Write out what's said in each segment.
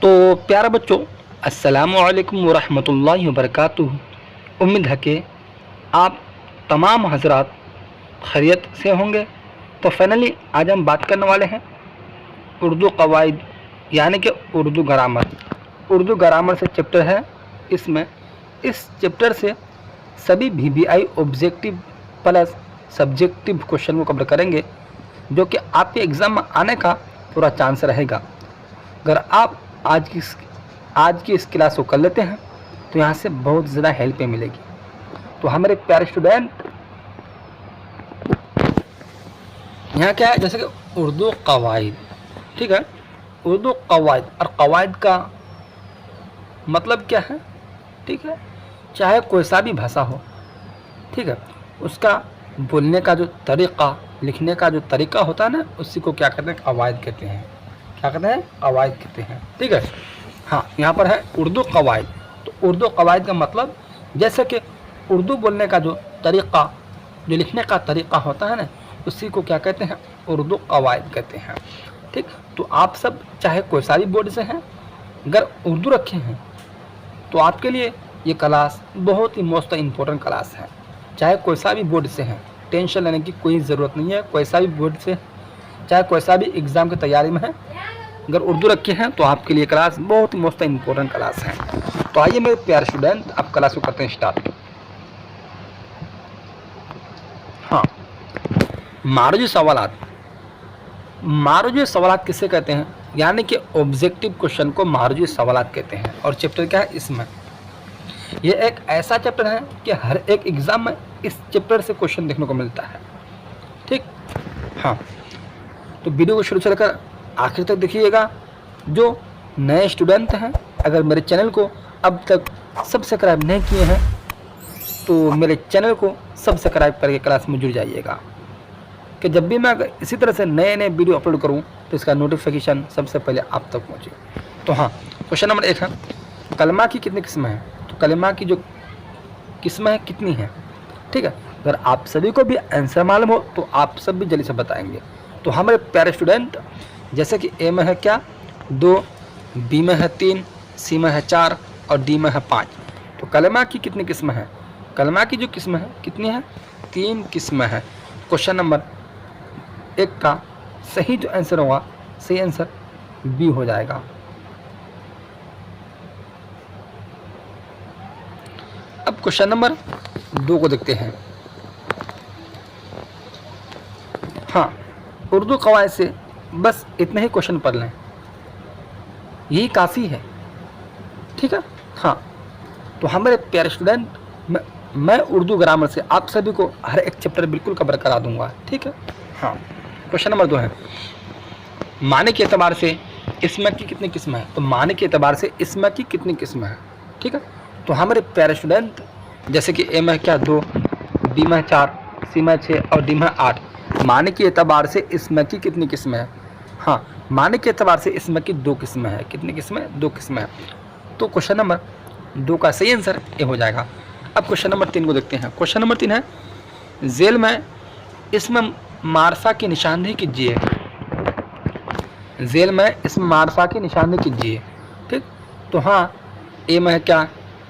तो प्यारे बच्चों, अस्सलामुअलैकुम वरहमतुल्लाहि वबरकातुहू। उम्मीद है कि आप तमाम हजरात खैरियत से होंगे। तो फाइनली आज हम बात करने वाले हैं उर्दू कवायद यानी कि उर्दू ग्रामर। उर्दू ग्रामर से चैप्टर है। इसमें इस चैप्टर से सभी VBI objective plus subjective question को कवर करेंगे, जो कि आपके एग्ज़ाम में आने का पूरा चांस रहेगा। अगर आप आज की इस क्लास को कर लेते हैं तो यहाँ से बहुत ज़्यादा हेल्प मिलेगी। तो हमारे प्यारे स्टूडेंट, यहाँ क्या है, जैसे कि उर्दू कवायद, ठीक है। उर्दू कवायद और कवायद का मतलब क्या है, ठीक है। चाहे कोई सा भी भाषा हो, ठीक है, उसका बोलने का जो तरीक़ा, लिखने का जो तरीक़ा होता है ना, उसी को क्या कहते हैं, कवायद कहते हैं। क्या कहते हैं, कवायद कहते हैं, ठीक है। हाँ, यहाँ पर है उर्दू कवायद। तो उर्दू कवायद का मतलब, जैसे कि उर्दू बोलने का जो तरीक़ा, जो लिखने का तरीक़ा होता है ना, उसी को क्या कहते हैं, उर्दू कवायद कहते हैं, ठीक। तो आप सब चाहे कोई सा भी बोर्ड से हैं, अगर उर्दू रखे हैं तो आपके लिए ये क्लास बहुत ही मोस्ट इम्पोर्टेंट क्लास है। चाहे कोई सा भी बोर्ड से हैं, टेंशन लेने की कोई ज़रूरत नहीं है। कोई सा भी बोर्ड से, चाहे कोई सा भी एग्ज़ाम की तैयारी में है, अगर उर्दू रखे हैं तो आपके लिए क्लास बहुत ही मोस्ट इम्पोर्टेंट क्लास है। तो आइए मेरे प्यारे स्टूडेंट, आप क्लास को करते हैं स्टार्ट। हाँ, मारूजी सवालात। मारूजी सवालात किसे कहते हैं, यानी कि ऑब्जेक्टिव क्वेश्चन को मारूजी सवालात कहते हैं। और चैप्टर क्या है इसमें, ये एक ऐसा चैप्टर है कि हर एक एग्ज़ाम में इस चैप्टर से क्वेश्चन देखने को मिलता है, ठीक। हाँ, तो वीडियो को शुरू से लेकर आखिर तक देखिएगा। जो नए स्टूडेंट हैं, अगर मेरे चैनल को अब तक सब्सक्राइब नहीं किए हैं तो मेरे चैनल को सब्सक्राइब करके क्लास में जुड़ जाइएगा, कि जब भी मैं अगर इसी तरह से नए नए वीडियो अपलोड करूं तो इसका नोटिफिकेशन सबसे पहले आप तक पहुंचे। तो हाँ, क्वेश्चन नंबर 1 है, कलमा की कितनी किस्में हैं। तो कलमा की जो किस्में हैं कितनी हैं, ठीक है। अगर आप सभी को भी आंसर मालूम हो तो आप सब भी जल्दी से बताएंगे। तो हमारे प्यारे स्टूडेंट, जैसे कि ए में है क्या, 2, बी में है 3, सी में है 4 और डी में है 5। तो कलमा की कितनी किस्में हैं, कलमा की जो किस्में हैं कितनी हैं, 3 किस्में हैं। क्वेश्चन नंबर 1 का सही जो आंसर होगा, सही आंसर बी हो जाएगा। अब क्वेश्चन नंबर 2 को देखते हैं। हाँ, उर्दू कवायद से बस इतने ही क्वेश्चन पढ़ लें, यही काफ़ी है, ठीक है। हाँ, तो हमारे प्यारे स्टूडेंट, मैं उर्दू ग्रामर से आप सभी को हर एक चैप्टर बिल्कुल कवर करा दूंगा, ठीक है। हाँ, क्वेश्चन नंबर 2 है, माने के एतबार से इसमें की कितनी किस्में हैं। तो माने के एतबार से इसमें की कितनी किस्में हैं, ठीक है। तो हमारे प्यारे स्टूडेंट, जैसे कि ए में क्या 2, बी में 4, सी में 6 और डी में 8। माने के एतबार से इसमें की कितनी किस्में हैं। हाँ, माने के एतबार से इसमें की 2 किस्में हैं। कितनी किस्में, 2 किस्में हैं। तो क्वेश्चन नंबर 2 का सही आंसर ए हो जाएगा। अब क्वेश्चन नंबर 3 को देखते हैं। क्वेश्चन नंबर 3 है, जेल में इसमें मारफा की निशानदेही कीजिए। जेल में इसमें मारफा की निशानदेही कीजिए, ठीक। तो हाँ, ए में है क्या,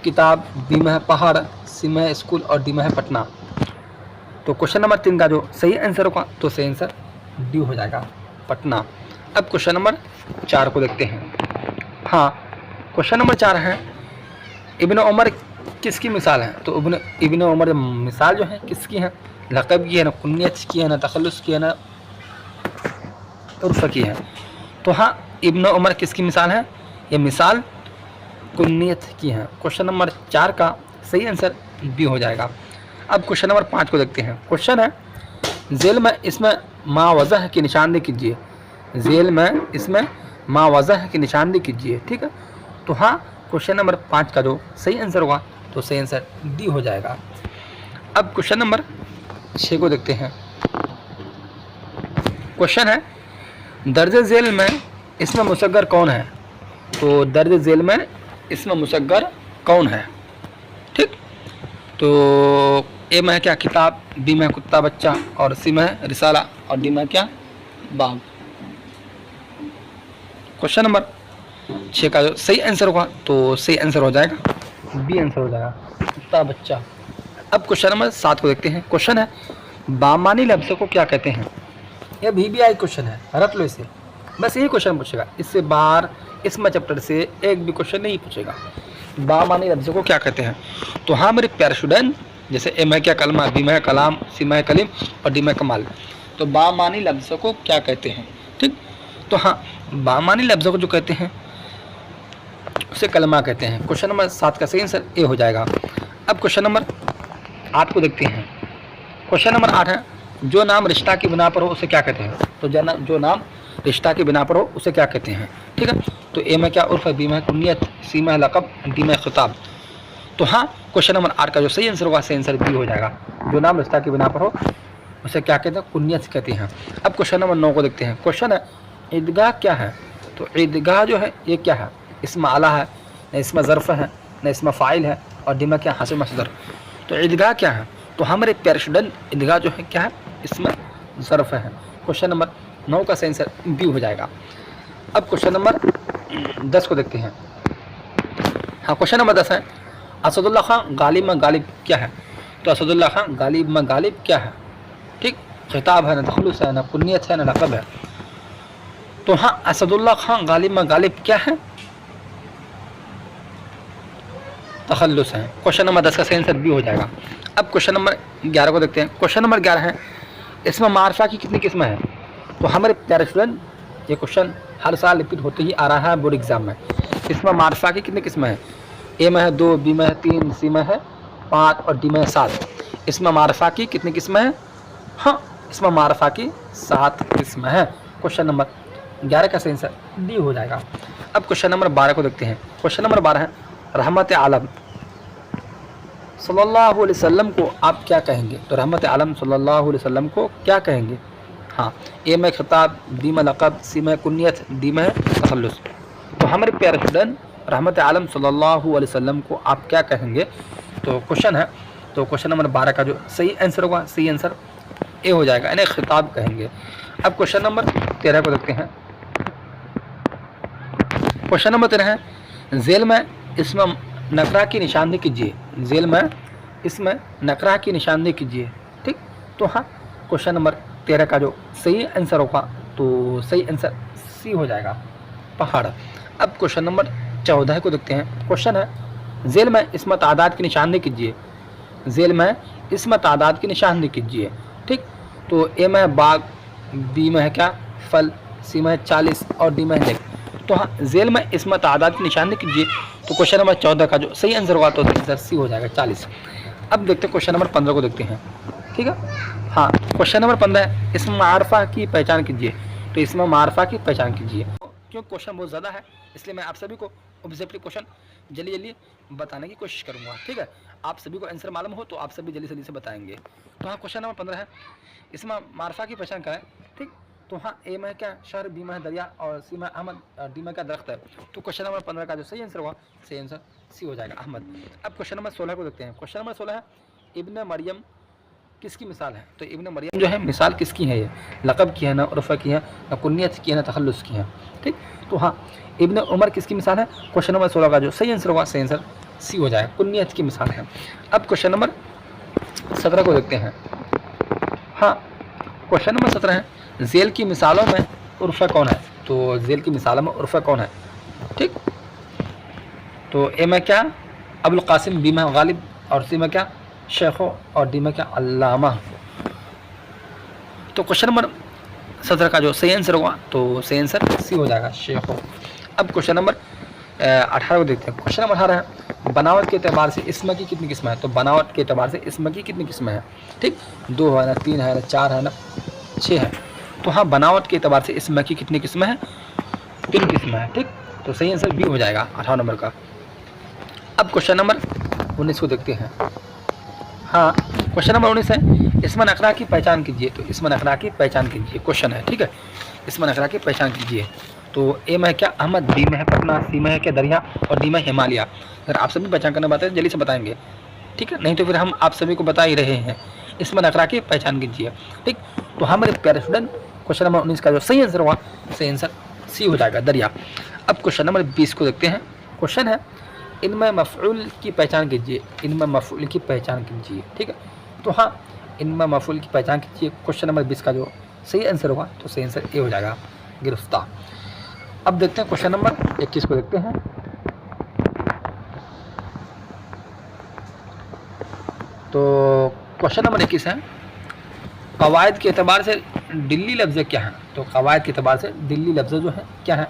किताब, बी में है पहाड़, सी में है स्कूल और डी में है पटना। तो क्वेश्चन नंबर 3 का जो सही आंसर होगा, तो सही आंसर डी हो जाएगा, पटना। अब क्वेश्चन नंबर 4 को देखते हैं। हाँ, क्वेश्चन नंबर 4 है, इब्न उमर किसकी मिसाल है। तो इब्न उमर मिसाल जो है किसकी है, लक़ब की है ना, कुन्नियत की है ना, तखल्लुस की है ना, उर्फ़ की है। तो हाँ, इब्न उमर किसकी मिसाल है, ये मिसाल कुन्नियत की है। क्वेश्चन नंबर 4 का सही आंसर बी हो जाएगा। अब क्वेश्चन नंबर 5 को देखते हैं। क्वेश्चन है, जेल में इसमें मावज़ह की निशानदेही कीजिए। जेल में इसमें मावज़ह की निशानदेही कीजिए, ठीक है। तो हाँ, क्वेश्चन नंबर 5 का जो सही आंसर होगा, तो सही आंसर डी हो जाएगा। अब क्वेश्चन नंबर 6 को देखते हैं। क्वेश्चन है, दर्ज झेल में इसमें मुसग्गर कौन है। तो दर्ज झेल में इसमें मुसग्गर कौन है, ठीक। तो ए में है क्या, किताब, बी में कुत्ता बच्चा और सी में है रिसाला और डी में क्या, बाग। क्वेश्चन नंबर 6 का जो सही आंसर होगा तो सही आंसर हो जाएगा बी आंसर हो जाएगा, कुत्ता बच्चा। अब क्वेश्चन नंबर 7 को देखते हैं। क्वेश्चन है बामानी लफ्ज़ को क्या कहते हैं। यह VBI क्वेश्चन है, रट लो इसे, बस यही क्वेश्चन पूछेगा, इससे बाहर इसमें चैप्टर से एक भी क्वेश्चन नहीं पूछेगा। बामानी लफ्ज़ को क्या कहते हैं। तो हाँ मेरे प्यारे स्टूडेंट, जैसे ए में क्या कलमा, बी में कलाम, सी में कलीम और डी में कमाल, तो बामानी लफ्ज़ को क्या कहते हैं। ठीक, तो हाँ बामानी लफ्ज़ को जो कहते हैं उसे कलमा कहते हैं। क्वेश्चन नंबर 7 का सही आंसर ए हो जाएगा। अब क्वेश्चन नंबर 8 को देखते हैं। क्वेश्चन नंबर 8 है जो नाम रिश्ता की बिना पर हो उसे क्या कहते हैं। तो जो नाम रिश्ता की बिना पर हो उसे क्या कहते हैं। ठीक है, तो ए में क्या उर्फ है, बी में कुनियत, सी में लक़ब, डी में खिताब। तो हाँ क्वेश्चन नंबर 8 का जो सही आंसर होगा सही आंसर बी हो जाएगा। जो नाम रिश्ता की बिना पर हो उसे क्या कहते हैं, कुनियत कहते हैं। अब क्वेश्चन नंबर 9 को देखते हैं। क्वेश्चन है ईदगाह क्या है। तो ईदगाह जो है ये क्या है, इसमें आला है, न इसमें ज़र्फ़ है, न इसमें फ़ाइल है, और डी में क्या हासिल मसदर। तो ईदगाह क्या है। तो हमारे प्यारे स्टूडेंट ईदगाह जो है क्या है, इसमें ज़र्फ़ है। क्वेश्चन नंबर 9 का सही आंसर बी हो जाएगा। अब क्वेश्चन नंबर 10 को देखते हैं। हाँ क्वेश्चन नंबर 10 है असदुल्ला खां गालिब में गालिब क्या है। तो असदुल्ला खां गालिब में गालिब क्या है। ठीक, खिताब है, न तखल्लुस है, न कुनियत है, न लक़ब है। तो हाँ असदुल्ला खां गालिब में गालिब क्या है, तखल्लुस है। क्वेश्चन नंबर 10 का सही आंसर बी हो जाएगा। अब क्वेश्चन नंबर 11 को देखते हैं। क्वेश्चन नंबर 11 है इसमें मारफा की कितनी किस्में हैं। तो हमारे प्यारे स्टूडेंट ये क्वेश्चन हर साल रिपीट होते ही आ रहा है बोर्ड एग्जाम में। इसमें मारफा की कितनी किस्में हैं। ए में है 2, बी में है 3, सी में है 5 और डी में है 7। इसमें मारफा की कितनी किस्में हैं। हाँ इसमें मारफा की 7 किस्में हैं। क्वेश्चन नंबर 11 का सही आंसर डी हो जाएगा। अब क्वेश्चन नंबर 12 को देखते हैं। क्वेश्चन नंबर 12 है रहमत आलम सल्लल्लाहु अलैहि वसल्लम को आप क्या कहेंगे। तो रहमत आलम सल्लल्लाहु अलैहि वसल्लम को क्या कहेंगे। हाँ ए में खिताब, बी में लक़ब, सी में कुनियत, डी में तखल्लुस। तो हमारे प्यारे स्टूडेंट रहमत आलम सल्लल्लाहु अलैहि वसल्लम को आप क्या कहेंगे। तो क्वेश्चन है, तो क्वेश्चन नंबर 12 का जो सही आंसर होगा सही आंसर ए हो जाएगा, यानी खिताब कहेंगे। अब क्वेश्चन नंबर 13 को देखते हैं। क्वेश्चन नंबर 13 है जेल में इसमें नकरा की निशानदेही कीजिए। जेल में इसमें नकरा की निशानदेही कीजिए। ठीक, तो हाँ क्वेश्चन नंबर 13 का जो सही आंसर होगा तो सही आंसर सी हो जाएगा, पहाड़। अब क्वेश्चन नंबर 14 को देखते हैं। क्वेश्चन है जेल में इसमें तादाद की निशानदेही कीजिए। जेल में इसमें तादाद की निशानदेही कीजिए। ठीक, तो ए में है बाग, बी में है क्या फल, सी में है 40 और डी में है नेक। तो हाँ जेल में इसमें तादाद की निशानदेही कीजिए। तो क्वेश्चन नंबर 14 का जो सही आंसर होगा तो आंसर सी हो जाएगा 40। अब देखते हैं क्वेश्चन नंबर 15 को देखते हैं। ठीक है, हाँ क्वेश्चन नंबर 15 है इसमें मारफा की पहचान कीजिए। तो इसमें मारफा की पहचान कीजिए। क्योंकि क्वेश्चन बहुत ज़्यादा है इसलिए मैं आप सभी को ऑब्जेक्टिव क्वेश्चन जल्दी जल्दी बताने की कोशिश करूँगा। ठीक है, आप सभी को आंसर मालूम हो तो आप सभी जल्दी से बताएंगे। तो हाँ क्वेश्चन नंबर 15 है इसमें मारफा की पहचान करें। ठीक, तो हाँ ए में क्या शहर, बी में है दरिया और सी में अहमद और डी में क्या दरख्त है। तो क्वेश्चन नंबर 15 का जो सही आंसर होगा सही आंसर सी हो जाएगा, अहमद। अब क्वेश्चन नंबर 16 को देखते हैं। क्वेश्चन नंबर 16 है इब्न मरियम किसकी मिसाल है। तो इब्न मरियम जो है मिसाल किसकी है, ये लक़ब की है, ना उर्फ़ा की है, ना कुनियत की है, ना तखल्लुस की है। ठीक, तो हाँ इब्न उमर किसकी मिसाल है। क्वेश्चन नंबर 16 का जो सही आंसर होगा सही आंसर सी हो जाएगा, कुनियत की मिसाल है। अब क्वेश्चन नंबर 17 को देखते हैं। हाँ क्वेश्चन नंबर 17 है जेल की मिसालों में उर्फ़ा कौन है। तो जेल की मिसालों में उर्फ़ा कौन है। ठीक, तो ए में क्या अबुल कासिम, बी में गालिब और सी में क्या शेखो और डी में क्या अल्लामा। तो क्वेश्चन नंबर 17 का जो सही आंसर होगा तो सही आंसर सी हो जाएगा, शेखो। अब क्वेश्चन नंबर 18 को देखते हैं। क्वेश्चन नंबर 18 है बनावट के अतबार से इसम की कितनी किस्में हैं। तो बनावट के अतबार से इसम की कितनी किस्में हैं। ठीक, 2 है ना, 3 है ना, 4 है ना, 6 है। तो हाँ बनावट के अतबार से इसम की कितनी किस्में हैं, 3 किस्में हैं। ठीक, तो सही आंसर बी हो जाएगा 18 नंबर का। अब क्वेश्चन नंबर 19 को देखते हैं। हाँ क्वेश्चन नंबर 19 है इसमें नकरा की पहचान कीजिए। तो इसमें नकरा की पहचान कीजिए क्वेश्चन है। ठीक है, इसमें नकरा की पहचान कीजिए। तो ए में है क्या अहमद, बी में है पटना, सी में है क्या दरिया और डी में हिमालय। अगर आप सभी पहचान करना बात है जल्दी से बताएंगे। ठीक है, नहीं तो फिर हम आप सभी को बता ही रहे हैं। इसमें नकरा की पहचान कीजिए। ठीक, तो हमारे प्यारे स्टूडेंट क्वेश्चन नंबर 19 का जो सही आंसर हुआ सही आंसर सी हो जाएगा, दरिया। अब क्वेश्चन नंबर 20 को देखते हैं। क्वेश्चन है इनमें मफ़ऊल की पहचान कीजिए, इनमें मफ़ऊल की पहचान कीजिए। ठीक है, तो हाँ, इनमें मफ़ऊल की पहचान कीजिए। क्वेश्चन नंबर 20 का जो सही आंसर होगा तो सही आंसर ए हो जाएगा, गिरफ्तार। अब देखते हैं क्वेश्चन नंबर 21 को देखते हैं। तो क्वेश्चन नंबर 21 है कवायद के अतबार से दिल्ली लफ्ज़ क्या है। तो कवायद के अतबार से दिल्ली लफ्ज़ जो है क्या है।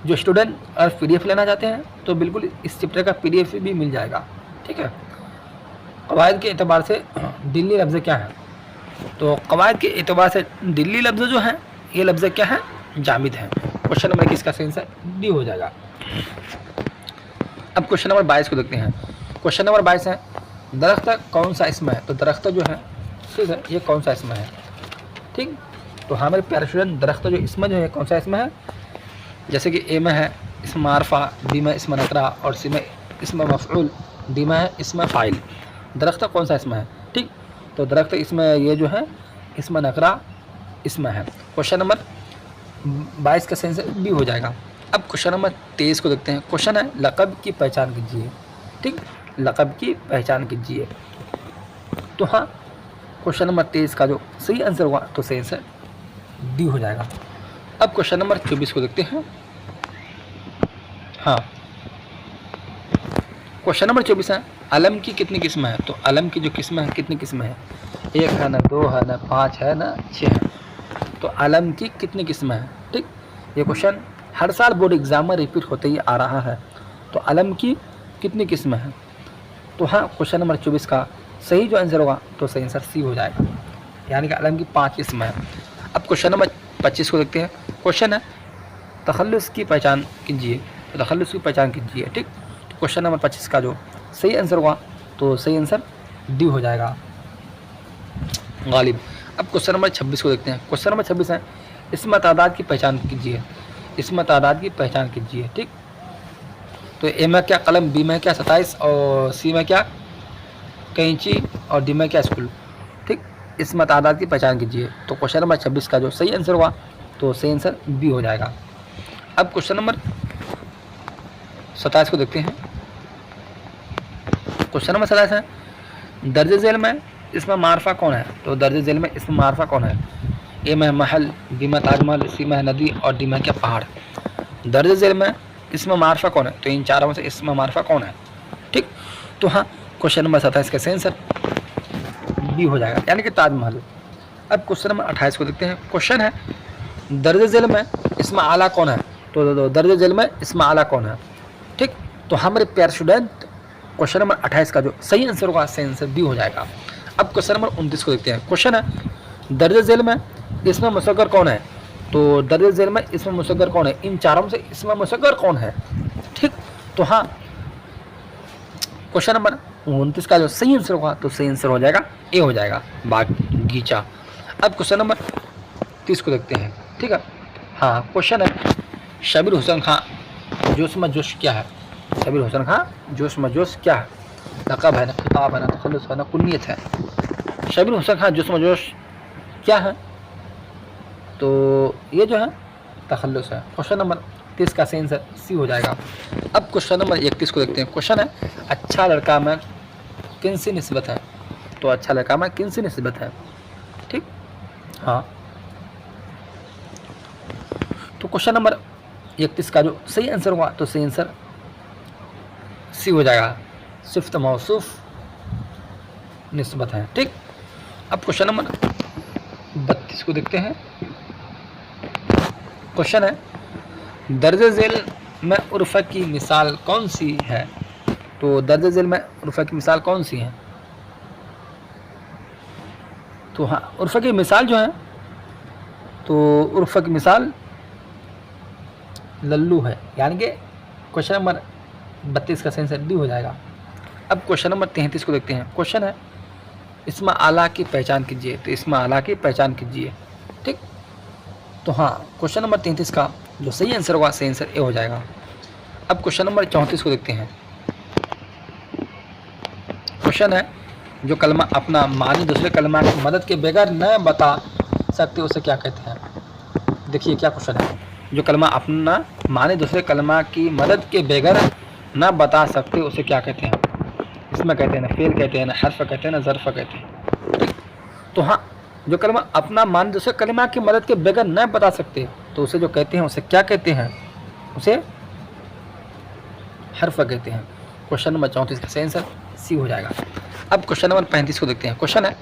जो स्टूडेंट अगर PDF लेना चाहते हैं तो बिल्कुल इस चैप्टर का PDF भी मिल जाएगा। ठीक है, कवायद के एतबार से दिल्ली लफ्ज़ क्या है। तो कवायद के एतबार से दिल्ली लफ्ज़ जो है ये लफ्ज़ क्या है, जामिद है। क्वेश्चन नंबर 21 का सही आंसर डी हो जाएगा। अब क्वेश्चन नंबर 22 को देखते हैं। क्वेश्चन नंबर 22 है दरख्त कौन सा इसम है। तो दरख्त जो है, ठीक है, ये कौन सा इसम है। ठीक, तो हमारे प्यारे स्टूडेंट दरख्त जो इसम जो है कौन सा इसम है। जैसे कि ए में है इसम मारफा, बी में इसम नकरा और सी में इसम मफ़ऊल, डी में है इसम फ़ाइल। दरख्त कौन सा इसम है। ठीक, तो दरख्त इसमें ये जो है इसम नकरा इसमें है। क्वेश्चन नंबर 22 का सही आंसर बी हो जाएगा। अब क्वेश्चन नंबर 23 को देखते हैं। क्वेश्चन है लक़ब की पहचान कीजिए। ठीक, लक़ब की पहचान कीजिए। तो हाँ, क्वेश्चन नंबर 23 का जो सही आंसर होगा तो सही आंसर डी हो जाएगा। अब क्वेश्चन नंबर 24 को देखते हैं। हाँ, क्वेश्चन नंबर 24 है अलम की कितनी किस्म है। तो अलम की जो किस्म है कितनी किस्म है, 1 है ना, 2 है ना, 5 है ना, 6 है। तो अलम की कितनी किस्म है। ठीक, ये क्वेश्चन हर साल बोर्ड एग्जाम में रिपीट होते ही आ रहा है। तो अलम की कितनी किस्म है। तो हाँ, क्वेश्चन नंबर 24 का सही जो आंसर होगा तो सही आंसर सी हो जाएगा, यानी कि अलम की 5 किस्म है। अब क्वेश्चन नंबर 25 को देखते हैं। क्वेश्चन है तखल्लुस की पहचान कीजिए। तो तखल्लुस की पहचान कीजिए। ठीक, तो क्वेश्चन नंबर 25 का जो सही आंसर होगा तो सही आंसर डी हो जाएगा, गालिब। अब क्वेश्चन नंबर 26 को देखते हैं। क्वेश्चन नंबर 26 है इसमें तादाद की पहचान कीजिए। इसमें तादाद की पहचान कीजिए। ठीक, तो ए में क्या कलम, बी में क्या 27 और सी में क्या कैंची और डी में क्या स्कूल। ठीक, इसमें तादाद की पहचान कीजिए। तो क्वेश्चन नंबर 26 का जो सही आंसर हुआ तो सही आंसर बी हो जाएगा। अब क्वेश्चन नंबर 27 को देखते हैं। क्वेश्चन नंबर 27 है दर्ज झेल में इसमें मारफा कौन है। तो दर्ज झेल में इसमें मारफा कौन है। ए में महल, बी में ताजमहल, सी में नदी और डी में क्या पहाड़। दर्ज झेल में इसमें मारफा कौन है। तो इन चारों में से इसमें मारफा कौन है। ठीक, तो हाँ, क्वेश्चन नंबर 27 का सही आंसर बी हो जाएगा, यानी कि ताजमहल। अब क्वेश्चन नंबर 28 को देखते हैं। क्वेश्चन है दर्ज झेल में इसमें आला कौन है। तो दर्ज झेल में इसमें आला कौन है। ठीक, तो हमारे प्यारे स्टूडेंट क्वेश्चन नंबर 28 का जो सही आंसर होगा सही आंसर बी हो जाएगा। अब क्वेश्चन नंबर 29 को देखते हैं। क्वेश्चन है दर्ज झेल में इसमें मुसग्गर कौन है। तो दर्ज झेल में इसमें मुसग्गर कौन है। इन चारों में से इसमें मुसग्गर कौन है। ठीक, तो हाँ, क्वेश्चन नंबर 29 का जो सही आंसर होगा तो सही आंसर हो जाएगा ए हो जाएगा, बागीचा। अब क्वेश्चन नंबर 30 को देखते हैं। ठीक है, हाँ, क्वेश्चन है शबीर हुसैन खां जोश में जोश क्या है। शबीर हुसैन खां जोश में जोश क्या है। लक़ब है ना, खिताब है ना, तखल्लुस है ना, कुन्नियत है। शबीर हुसैन खां जोश में जोश क्या है। तो ये जो है तखल्लुस है। क्वेश्चन नंबर 30 का सही आंसर सी हो जाएगा। अब क्वेश्चन नंबर 31 को देखते हैं। क्वेश्चन है अच्छा लड़का में किन सी निस्बत है। तो अच्छा लड़का में किन सी निस्बत है। ठीक, हाँ, तो क्वेश्चन नंबर 31 का जो सही आंसर हुआ तो सही आंसर सी हो जाएगा, सिफ्त मौसूफ निस्बत है। ठीक, अब क्वेश्चन नंबर 32 को देखते हैं। क्वेश्चन है दर्ज झेल में उर्फ़ की मिसाल कौन सी है। तो दर्ज झेल में उर्फ़ की मिसाल कौन सी है। तो हाँ, उर्फ़ की मिसाल जो है तो उर्फ़ की मिसाल लल्लू है, यानी कि क्वेश्चन नंबर 32 का सही आंसर डी हो जाएगा। अब क्वेश्चन नंबर 33 को देखते हैं। क्वेश्चन है इसमें आला की पहचान कीजिए। तो इसमें आला की पहचान कीजिए। ठीक, तो हाँ, क्वेश्चन नंबर 33 का जो सही आंसर होगा सही आंसर ए हो जाएगा। अब क्वेश्चन नंबर 34 को देखते हैं। क्वेश्चन है जो कलमा अपना मानी दूसरे कलमा की मदद के बगैर न बता सकते उसे क्या कहते हैं। देखिए क्या क्वेश्चन है। जो कलमा अपना माने दूसरे कलमा की मदद के बगैर न बता सकते उसे क्या कहते हैं? इसमें कहते हैं ना फेल कहते हैं, ना हर्फ कहते हैं, ना ज़र्फ कहते हैं। ठीक, तो हाँ, जो कलमा अपना मान दूसरे कलमा की मदद के बगैर न बता सकते तो उसे जो कहते हैं उसे क्या कहते हैं? उसे हर्फ कहते हैं। क्वेश्चन नंबर 34 का सही आंसर सी हो जाएगा। अब क्वेश्चन नंबर 35 को देखते हैं। क्वेश्चन है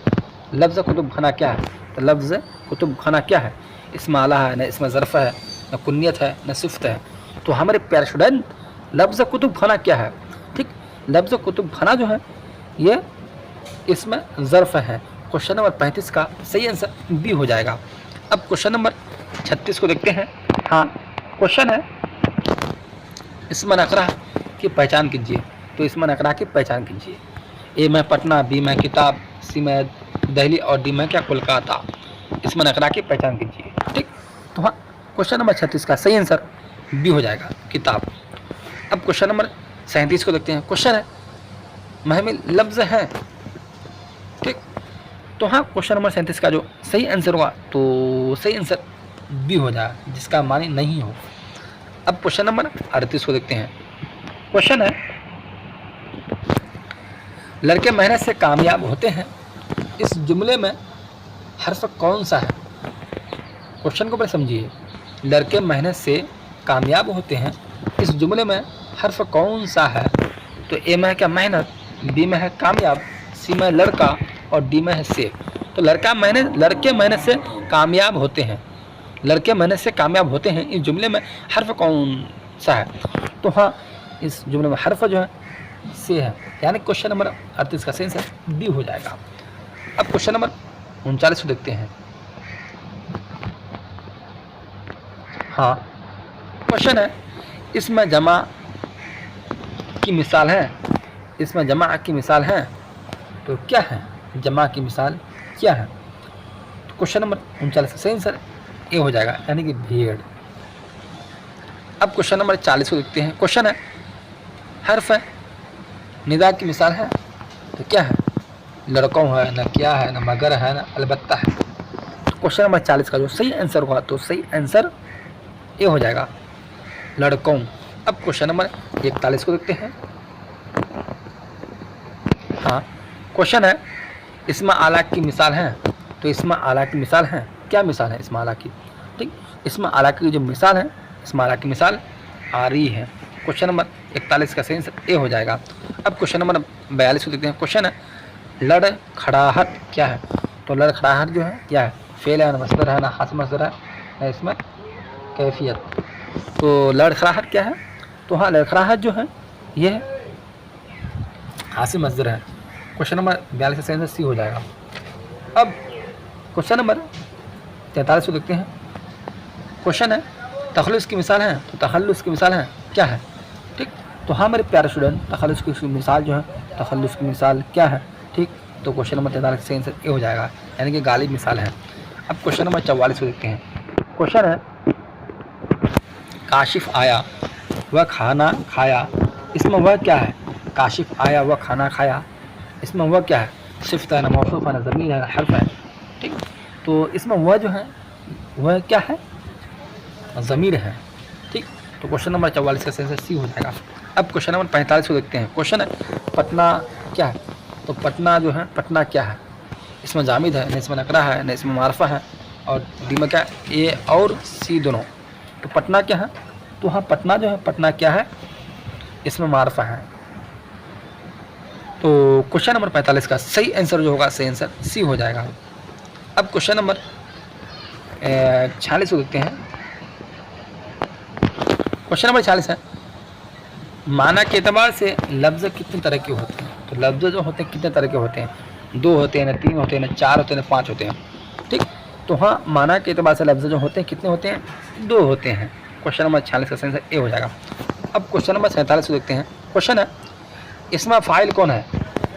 लफ्ज़ कुतुब खाना क्या है? तो लफ्ज़ कुतुब खाना क्या है? इसमें आला है, न इसमें ज़र्फ़ है, न कुन्नियत है, न सिफ़त है। तो हमारे प्यारे स्टूडेंट लफ्ज़ कुतुब खाना क्या है? ठीक, लफ्ज़ कुतुब खाना जो है ये इसमें ज़र्फ़ है। क्वेश्चन नंबर 35 का सही आंसर बी हो जाएगा। अब क्वेश्चन नंबर 36 को देखते हैं। हाँ, क्वेश्चन है इसमें नकरा की पहचान कीजिए। तो इसमें नकरा की पहचान कीजिए। ए में पटना, बी में किताब, सी में दिल्ली और डी में क्या कोलकाता। इसमें नकरा की पहचान कीजिए। ठीक, तो हाँ, क्वेश्चन नंबर 36 का सही आंसर बी हो जाएगा, किताब। अब क्वेश्चन नंबर 37 को देखते हैं। क्वेश्चन है महमिल लफ्ज़ है। ठीक, तो हाँ, क्वेश्चन नंबर 37 का जो सही आंसर होगा तो सही आंसर बी हो जाएगा, जिसका मानी नहीं हो। अब क्वेश्चन नंबर 38 को देखते हैं। क्वेश्चन है लड़के मेहनत से कामयाब होते हैं, इस जुमले में हर्फ कौन सा है? क्वेश्चन को पहले समझिए। लड़के मेहनत से कामयाब होते हैं, इस जुमले में हर्फ कौन सा है? तो ए में है क्या मेहनत, बी में है कामयाब, सी में लड़का और डी में है सेब। तो लड़के मेहनत से कामयाब होते हैं, लड़के मेहनत से कामयाब होते हैं, इस जुमले में हर्फ कौन सा है? तो हाँ, इस जुमले में हर्फ जो है से है, यानी क्वेश्चन नंबर 38 का सही आंसर डी हो जाएगा। अब क्वेश्चन नंबर 39 को देखते हैं। हाँ, क्वेश्चन है इसमें जमा की मिसाल है, इसमें जमा की मिसाल है तो क्या है? जमा की मिसाल क्या है? तो क्वेश्चन नंबर 39 का सही आंसर ए हो जाएगा, यानी कि भीड़। अब क्वेश्चन नंबर 40 को देखते हैं। क्वेश्चन है हर्फ है निदा की मिसाल है तो क्या है? लड़कों है, न क्या है, न मगर है, न अलबत्ता है। तो क्वेश्चन नंबर 40 का जो सही आंसर होगा तो सही आंसर ए हो जाएगा, लड़कों। अब क्वेश्चन नंबर 41 को देखते हैं। हाँ, क्वेश्चन है इसमें आला की मिसाल है तो इसमें आला की मिसाल है, क्या मिसाल है इसमें आला की? ठीक, इसमें आला की जो मिसाल है, इसमें आला की मिसाल आ रही है। क्वेश्चन नंबर 41 का सही आंसर ए हो जाएगा। अब क्वेश्चन नंबर 42 को देखते हैं। क्वेश्चन है लड़खड़ाहट क्या है? तो लड़खड़ाहट जो है क्या है? फेल है, ना मसदर है, ना हास मसदर है, ना इसमें कैफियत। तो लड़खड़ाहट क्या है? तो हाँ, लड़खड़ाहट जो है ये हासिल मसदर है। क्वेश्चन नंबर 42 का सही आंसर सी हो जाएगा। अब क्वेश्चन नंबर 43 को देखते हैं। क्वेश्चन है तखल्लुस की मिसाल है तो तखल्लुस की मिसाल है क्या है? ठीक, तो हाँ मेरे प्यारे स्टूडेंट, तखल्लुस की मिसाल जो है, तखल्लुस की मिसाल क्या है? ठीक, तो क्वेश्चन नंबर 43 सही आंसर ए हो जाएगा, यानी कि गालिब मिसाल है। अब क्वेश्चन नंबर 44 को देखते हैं। क्वेश्चन है काशिफ आया वह खाना खाया, इसमें वह क्या है? काशिफ आया वह खाना खाया, इसमें वह क्या है? सिफ़त है, ना मौसूफ है, ना ज़मीर है, ना हर्फ है। ठीक, तो इसमें वह जो है वह क्या है? ज़मीर है। ठीक, तो क्वेश्चन नंबर 44 का सही आंसर सी हो जाएगा। अब क्वेश्चन नंबर 45 को देखते हैं। क्वेश्चन है पटना क्या है? तो पटना जो है, पटना क्या है? इसमें जामिद है, न इसमें नकरा है, न इसमें मारफा है, और डी में क्या? ए और सी दोनों। तो पटना क्या है? तो हाँ, पटना जो है, पटना क्या है? इसमें मारफा है। तो क्वेश्चन नंबर 45 का सही आंसर जो होगा, सही आंसर सी हो जाएगा। अब क्वेश्चन नंबर 46 को देखते हैं। क्वेश्चन नंबर 46 है माना के एतबार से लफ्ज़ कितने तरह के होते हैं? तो लफ्ज़ जो होते हैं कितने तरह के होते हैं? 2 होते हैं, ना 3 होते हैं, ना 4 होते हैं, ना 5 होते हैं। ठीक, तो हाँ, माना के एतबार से लफ्ज़ जो होते हैं कितने होते हैं? 2 होते हैं। क्वेश्चन नंबर 46 का सही आंसर ए हो जाएगा। अब क्वेश्चन नंबर 47 को देखते हैं। क्वेश्चन है इसमें फ़ाइल कौन है?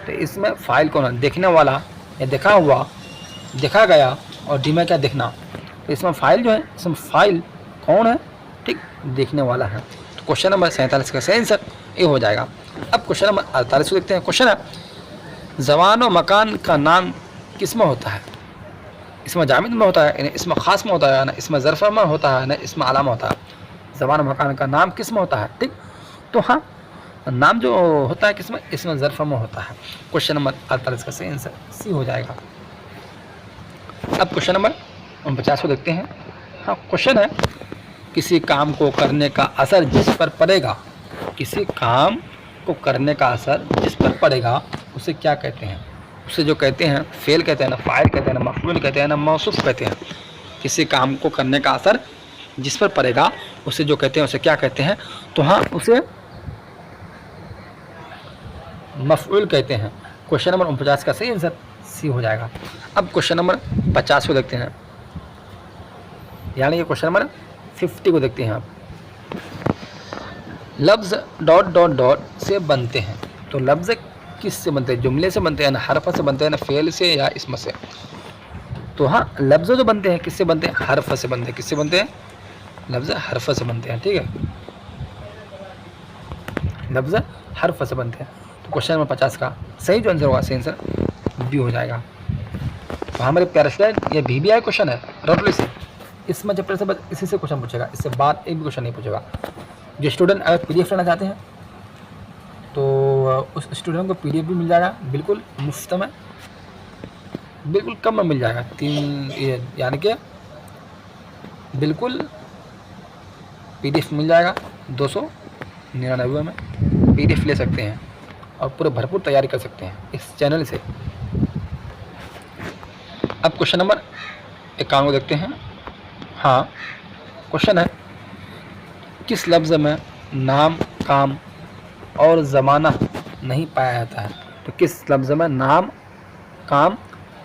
तो इसमें फ़ाइल कौन है? देखने वाला या देखा हुआ, देखा गया, और डी में क्या? देखना। तो इसमें फ़ाइल जो है, इसमें फ़ाइल कौन है? ठीक, देखने वाला है। तो क्वेश्चन नंबर 47 का सही आंसर ए हो जाएगा। अब क्वेश्चन नंबर 48 को देखते हैं। क्वेश्चन है ज़बान व मकान का नाम किस में होता है? इसमें जामिद में होता है, इसमें ख़ास में होता है, ना इसमें ज़रफ़ा में होता है, ना इसमें आला में होता है। ज़बान मकान का नाम किस में होता है, ठीक। तो हाँ, नाम जो होता है किसमें, इसमें ज़र्फ में होता है। क्वेश्चन नंबर 48 का सही आंसर सी हो जाएगा। अब क्वेश्चन नंबर 49 को देखते हैं। हाँ, क्वेश्चन है किसी काम को करने का असर जिस पर पड़ेगा, किसी काम को करने का असर जिस पर पड़ेगा उसे क्या कहते हैं। उसे जो कहते हैं फेल कहते हैं ना, फाइल कहते हैं ना, मफूल कहते हैं ना, मौसूफ कहते हैं। किसी काम को करने का असर जिस पर पड़ेगा उसे जो कहते हैं उसे क्या कहते हैं। तो हाँ, उसे मफऊल कहते हैं। क्वेश्चन नंबर 49 का सही आंसर सी हो जाएगा। अब क्वेश्चन नंबर 50 को देखते हैं, यानी कि क्वेश्चन नंबर 50 को देखते हैं आप। लफ्ज़ डॉट डॉट डॉट से बनते हैं, तो लफ्ज़ किस से बनते हैं, जुमले से बनते हैं ना, हरफ से बनते हैं ना, फेल से या इसम से। तो हाँ, लफ्ज़ जो बनते हैं किससे बनते हैं, हरफ से बनते हैं। किससे बनते हैं, लफ्ज़ हरफ से बनते हैं, ठीक है, लफ्ज़ हरफ से बनते हैं। तो क्वेश्चन नंबर 50 का सही जो आंसर होगा, सही आंसर बी हो जाएगा। तो हमारे प्यारे स्टूडेंट, ये भी आई क्वेश्चन है रटली से, इसमें चैप्टर से बस इसी से क्वेश्चन पूछेगा, इससे बाद एक भी क्वेश्चन नहीं पूछेगा। जो स्टूडेंट अगर PDF लेना चाहते हैं तो उस स्टूडेंट को PDF भी मिल जाएगा बिल्कुल मुफ्त में, बिल्कुल कम में मिल जाएगा। यानी कि बिल्कुल PDF मिल जाएगा 299 में PDF ले सकते हैं और पूरे भरपूर तैयारी कर सकते हैं इस चैनल से। अब क्वेश्चन नंबर 51 को देखते हैं। हाँ, क्वेश्चन है किस लफ्ज़ में नाम, काम और ज़माना नहीं पाया जाता है। तो किस लफ्ज़ में नाम, काम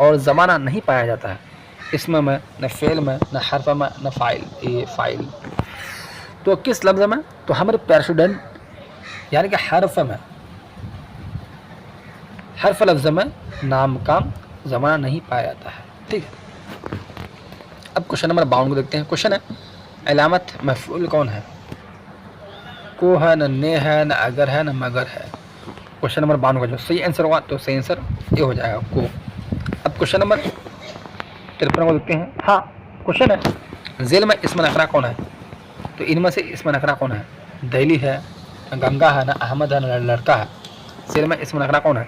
और ज़माना नहीं पाया जाता है, इसमें में न फेल में न हरफ में न फाइल, ये फाइल। तो किस लफ्ज़ में, तो हमारे प्यारे स्टूडेंट यानी कि हरफ में, हरफ लफ्ज़ में नाम, काम, ज़माना नहीं पाया जाता है, ठीक है। अब क्वेश्चन नंबर 52 को देखते हैं। क्वेश्चन है अलामत मफऊल कौन है, को है न ने है न अगर है न मगर है। क्वेश्चन नंबर 52 का जो सही आंसर होगा तो सही आंसर ये हो जाएगा को। अब क्वेश्चन नंबर 53 को देखते हैं। हाँ, क्वेश्चन है जेल में इसम नखरा कौन है, तो इनमें से इसम नखरा कौन है, दिल्ली है न गंगा है न अहमद है न लड़का है। जेल में इसम नखरा कौन है,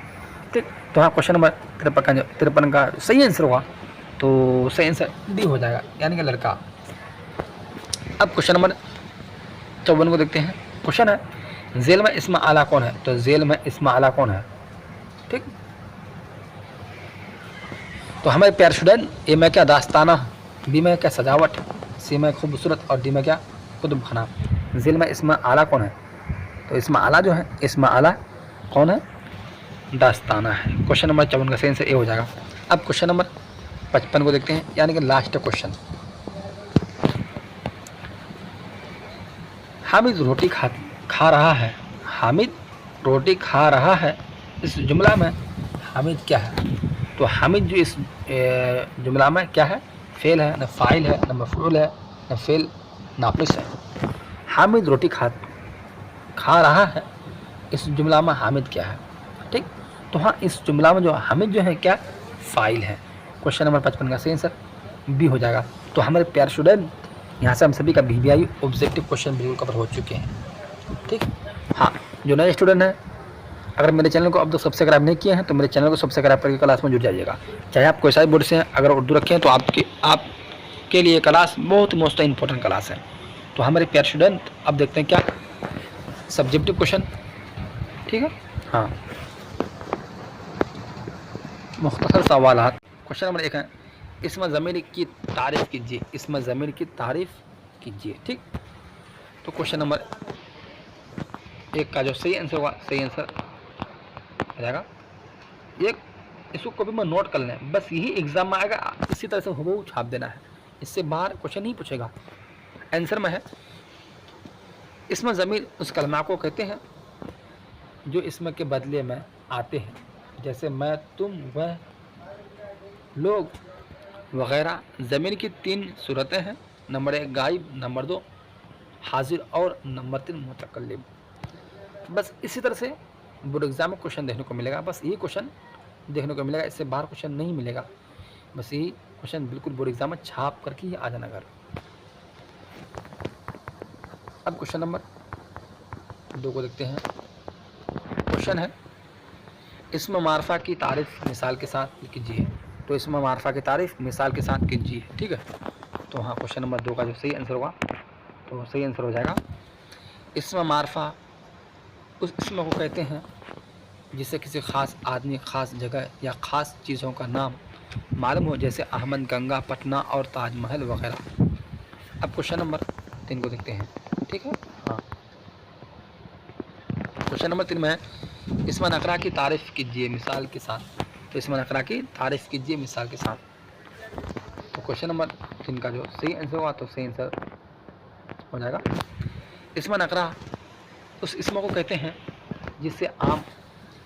ठीक। तो हाँ, क्वेश्चन नंबर 53 का सही आंसर होगा तो सही आंसर डी हो जाएगा, यानी कि लड़का। अब क्वेश्चन नंबर 54 को देखते हैं। क्वेश्चन है जेल में इस्म आला कौन है, तो जेल में इस्म आला कौन है, ठीक। तो हमारे प्यारे स्टूडेंट, ए में क्या दास्ताना, बी में क्या सजावट, सी में खूबसूरत और डी में क्या कुतुब खाना। जेल में इस्म आला कौन है, तो इस्म आला जो है, इस्म आला कौन है, दास्ताना है। क्वेश्चन नंबर 54 का सही आंसर ए हो जाएगा। अब क्वेश्चन नंबर 55 को देखते हैं, यानी कि लास्ट क्वेश्चन। हामिद रोटी खा रहा है, हामिद रोटी खा रहा है, इस जुमला में हामिद क्या है, तो हामिद जो इस जुमला में क्या है, फेल है, न फाइल है, न मफऊल है, न फेल नाक़िस है। हामिद रोटी खा रहा है, इस जुमला में हामिद क्या है, ठीक। तो हाँ, इस जुमला में जो हामिद जो है क्या, फाइल है। क्वेश्चन नंबर 55 का सही आंसर बी हो जाएगा। तो हमारे प्यारे स्टूडेंट, यहाँ से हम सभी का BBI ऑब्जेक्टिव क्वेश्चन बिल्कुल कवर हो चुके हैं, ठीक। हाँ, जो नए स्टूडेंट हैं, अगर मेरे चैनल को अब तक सब्सक्राइब नहीं किए हैं तो मेरे चैनल को सब्सक्राइब करके क्लास में जुड़ जाइएगा। चाहे आप कोई सा भी बोर्ड से हैं, अगर उर्दू रखें हैं तो आपके लिए क्लास बहुत मोस्ट इंपॉर्टेंट क्लास है। तो हमारे प्यारे स्टूडेंट, अब देखते हैं क्या सब्जेक्टिव क्वेश्चन, ठीक है। हाँ, मुख्तसर सवाल। क्वेश्चन नंबर 1 है इसमें ज़मीर की तारीफ़ कीजिए, इसमें ज़मीर की तारीफ़ कीजिए, ठीक। तो क्वेश्चन नंबर 1 का जो सही आंसर होगा, सही आंसर आ जाएगा। इसको कभी मैं नोट कर लें, बस यही एग्जाम में आएगा, इसी तरह से हूबहू छाप देना है, इससे बाहर क्वेश्चन नहीं पूछेगा। आंसर में है इसमें ज़मीर उस कलमा को कहते हैं जो इसमें के बदले में आते हैं, जैसे मैं, तुम, वह, लोग वगैरह। ज़मीर की 3 सूरतें हैं, नंबर 1 गायब, नंबर 2 हाजिर और नंबर 3 मुतकल्लिम। बस इसी तरह से बोर्ड एग्जाम में क्वेश्चन देखने को मिलेगा, बस यही क्वेश्चन देखने को मिलेगा, इससे बाहर क्वेश्चन नहीं मिलेगा। बस यही क्वेश्चन बिल्कुल बोर्ड एग्जाम में छाप करके ही आ जाना घर। अब क्वेश्चन नंबर 2 को देखते हैं। क्वेश्चन है, इस्म मारफा की तारीफ मिसाल के साथ कीजिए। तो इस्म मारफा की तारीफ मिसाल के साथ कीजिए, ठीक है। तो हाँ, क्वेश्चन नंबर 2 का जो सही आंसर होगा, तो सही आंसर हो जाएगा, इस्म मारफा उस इस्म को कहते हैं जिससे किसी ख़ास आदमी, ख़ास जगह या ख़ास चीज़ों का नाम मालूम हो, जैसे अहमद, गंगा, पटना और ताजमहल वगैरह। अब क्वेश्चन नंबर 3 को देखते हैं, ठीक है। हाँ, क्वेश्चन नंबर 3 में है, इस्म नकरा की तारीफ़ कीजिए मिसाल के साथ। तो इस्म नकरा की तारीफ़ कीजिए मिसाल के साथ। तो क्वेश्चन नंबर 3 का जो सही आंसर होगा, तो सही आंसर हो जाएगा, इस्म नकरा उस इस्म को कहते हैं जिससे आम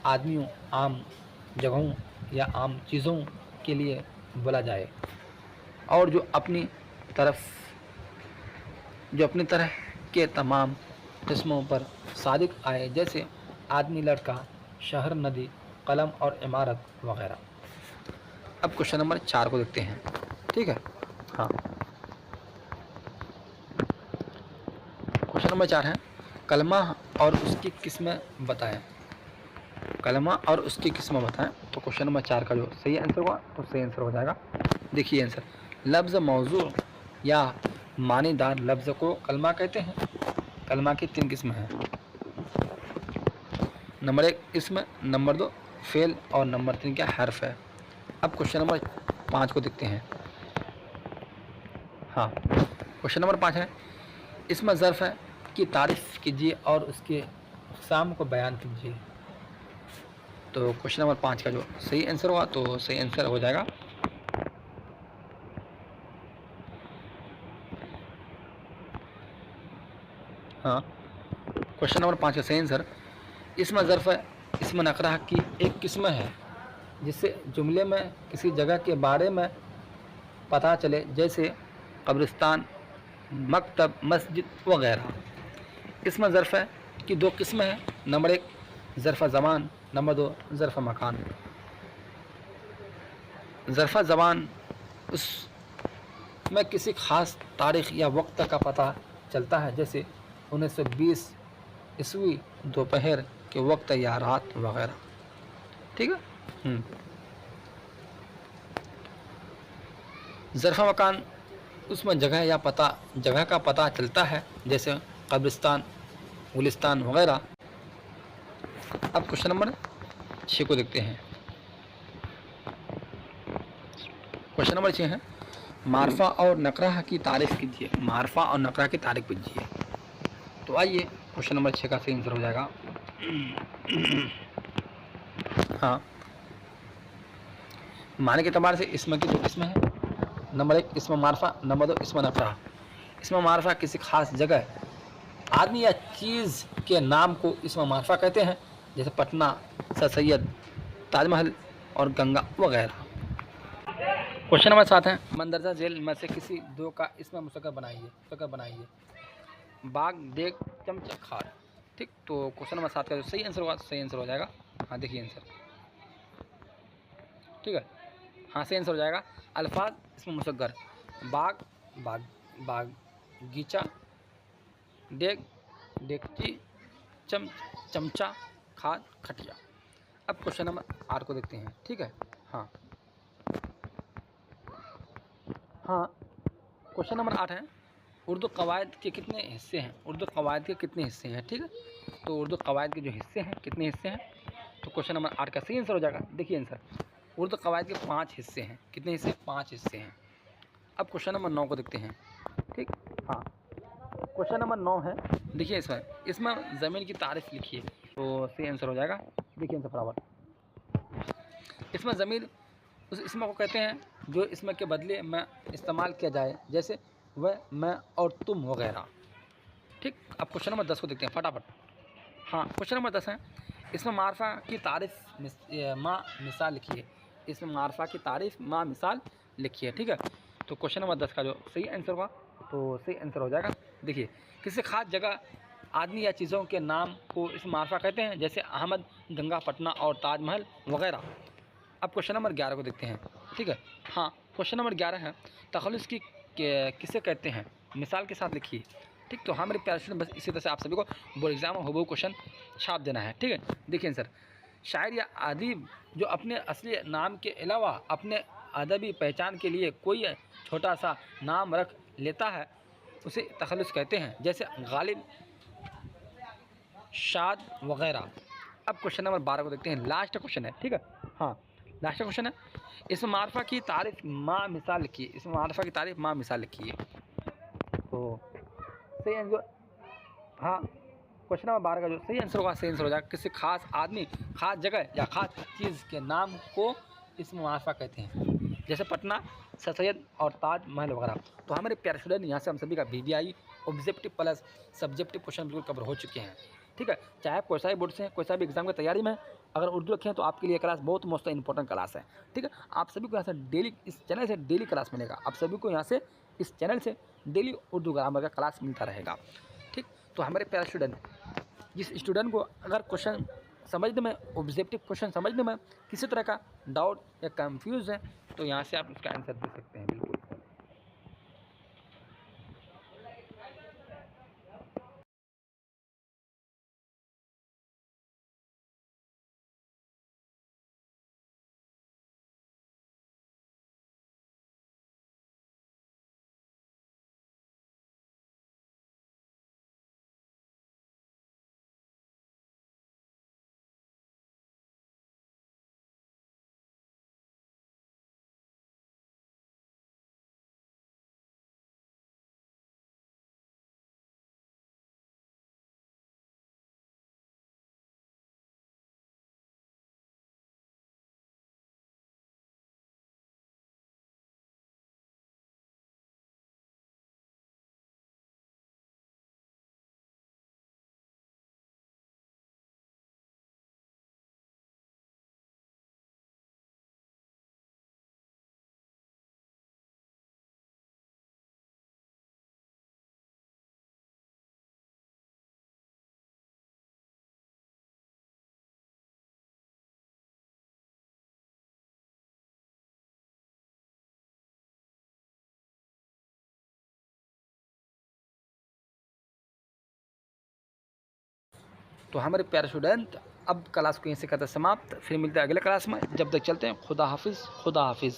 आदमियों, आम जगहों या आम चीज़ों के लिए बोला जाए, और जो अपनी तरह के तमाम किस्मों पर सादिक आए, जैसे आदमी, लड़का, शहर, नदी, कलम और इमारत वगैरह। अब क्वेश्चन नंबर 4 को देखते हैं, ठीक है। हाँ, क्वेश्चन नंबर 4 है, कलमा और उसकी किस्में बताएं। कलमा और उसकी किस्में बताएं। तो क्वेश्चन नंबर 4 का जो सही आंसर होगा, तो सही आंसर हो जाएगा, देखिए आंसर, लफ्ज़ मौजू या मानीदार लफ्ज़ को कलमा कहते हैं। कलमा की 3 किस्में हैं। नंबर 1 इसम, नंबर 2 फेल और नंबर 3 क्या, हर्फ है। अब क्वेश्चन नंबर 5 को देखते हैं। हाँ, क्वेश्चन नंबर 5 है, इसमें ज़र्फ़ है की तारीफ़ कीजिए और उसके अक़साम को बयान कीजिए। तो क्वेश्चन नंबर 5 का जो सही आंसर होगा, तो सही आंसर हो जाएगा, हाँ, क्वेश्चन नंबर 5 का सही आंसर, इसमें ज़र्फ़ है इसम नकरा की एक किस्म है जिससे जुमले में किसी जगह के बारे में पता चले, जैसे कब्रिस्तान, मकतब, मस्जिद वगैरह। इसमें ज़र्फ़ है की 2 किस्में हैं। नंबर 1 ज़र्फ़ ज़मान, नंबर 2 ज़र्फ़ मकान। ज़र्फ़ ज़मान उसमें किसी ख़ास तारीख़ या वक्त का पता चलता है, जैसे 1920 ईस्वी दोपहर के वक्त या रात वगैरह, ठीक है। ज़र्फ़ मकान उसमें जगह का पता चलता है, जैसे कब्रिस्तान, गुलिस्तान वगैरह। अब क्वेश्चन नंबर 6 को देखते हैं। क्वेश्चन नंबर 6 है, मारफा और नकरा की तारीफ़ कीजिए। मारफा और नकरा की तारीफ़ कीजिए। तो आइए, क्वेश्चन नंबर 6 का सही आंसर हो जाएगा, हाँ, माने के एतबार से इसमें की 2 किस्में हैं। नंबर 1 इसमें मारफा, नंबर 2 इसमें नकरा। इसमें मारफा किसी खास जगह, आदमी या चीज़ के नाम को इसमें मारफा कहते हैं, जैसे पटना, सर सैयद, ताजमहल और गंगा वगैरह। क्वेश्चन नंबर 7 है, मंदरजा झेल में से किसी 2 का इसमें मुसक्कर बनाइए। बाग, देग, चमचा, खाद। ठीक, तो क्वेश्चन नंबर 7 का जो सही आंसर होगा, सही आंसर हो जाएगा, हाँ देखिए आंसर, ठीक है। हाँ, सही आंसर हो जाएगा, अल्फाज इसमें मुसक्कर, बाग, बागीचा, डेग, डेगची, चमचा, खाद, खटिया। अब क्वेश्चन नंबर 8 को देखते हैं, ठीक है। हाँ, क्वेश्चन नंबर 8 है, उर्दू कवायद के कितने हिस्से हैं। उर्दू कवायद के कितने हिस्से हैं, ठीक है। तो उर्दू कवायद के जो हिस्से हैं, कितने हिस्से हैं, तो क्वेश्चन नंबर 8 का सही आंसर हो जाएगा, देखिए आंसर, उर्दू कवायद के 5 हिस्से हैं। कितने हिस्से, 5 हिस्से हैं। अब क्वेश्चन नंबर 9 को देखते हैं, ठीक। हाँ, क्वेश्चन नंबर 9 है, देखिए इसमें ज़मीन की तारीफ़ लिखिए। तो सही आंसर हो जाएगा, देखिए आंसर बराबर। इसमें ज़मीर उस इसमें को कहते हैं जो इसमें के बदले में इस्तेमाल किया जाए, जैसे वह, मैं और तुम वगैरह, ठीक। अब क्वेश्चन नंबर 10 को देखते हैं फटाफट। हाँ, क्वेश्चन नंबर 10 है, इसमें मारफा की तारीफ़ माँ मिसाल लिखिए। इसमें मारफा की तारीफ़ माँ मिसाल लिखिए, ठीक है। तो क्वेश्चन नंबर 10 का जो सही आंसर होगा, तो सही आंसर हो जाएगा, देखिए, किसी खास जगह, आदमी या चीज़ों के नाम को इसमें मारफा कहते हैं, जैसे अहमद, गंगा, पटना और ताजमहल वगैरह। अब क्वेश्चन नंबर 11 को देखते हैं, ठीक है। हाँ, क्वेश्चन नंबर 11 है, तखल्लुस की किसे कहते हैं, मिसाल के साथ लिखिए, ठीक, तो हाँ मेरे प्यारे स्टूडेंट, बस इसी तरह से आप सभी को बोर्ड एग्जाम में हुबहू क्वेश्चन छाप देना है। ठीक है, देखिए सर, शायर या अदीब जो अपने असली नाम के अलावा अपने अदबी पहचान के लिए कोई छोटा सा नाम रख लेता है उसे तखल्लुस कहते हैं, जैसे गालिब, शाद वगैरह। अब क्वेश्चन नंबर 12 को देखते हैं, लास्ट क्वेश्चन है। ठीक है, हाँ लास्ट क्वेश्चन है, इसमें मारफा की तारीफ माँ मिसाल लिखिए। इसमें मारफा की तारीफ माँ मिसाल लिखिए। तो सही आंसर, हाँ क्वेश्चन नंबर 12 का जो सही आंसर होगा, सही आंसर हो जाएगा किसी खास आदमी, खास जगह या खास चीज़ के नाम को इसमें मुनाफा कहते हैं, जैसे पटना, सर सैयद और ताज महल वगैरह। तो हमारे प्यारे स्टूडेंट, यहाँ से हम सभी का VVI objective plus subjective question बिल्कुल कवर हो चुके हैं। ठीक है, चाहे आप कोई सा भी बोर्ड से हैं, कोई सा भी एग्जाम की तैयारी में अगर उर्दू रखें तो आपके लिए क्लास बहुत मोस्ट इंपॉर्टेंट क्लास है। ठीक है, आप सभी को यहाँ से डेली इस चैनल से डेली क्लास मिलेगा। आप सभी को यहाँ से इस चैनल से डेली उर्दू ग्रामर का क्लास मिलता रहेगा। ठीक, तो हमारे प्यारे स्टूडेंट, जिस स्टूडेंट को अगर क्वेश्चन समझने में, ऑब्जेक्टिव क्वेश्चन समझने में किसी तरह का डाउट या कंफ्यूज है तो यहाँ से आप उसका आंसर दे सकते हैं बिल्कुल। तो हमारे प्यारे स्टूडेंट, अब क्लास को यहीं से करते हैं समाप्त, फिर मिलते हैं अगले क्लास में। जब तक चलते हैं, खुदा हाफिज़, खुदा हाफिज़।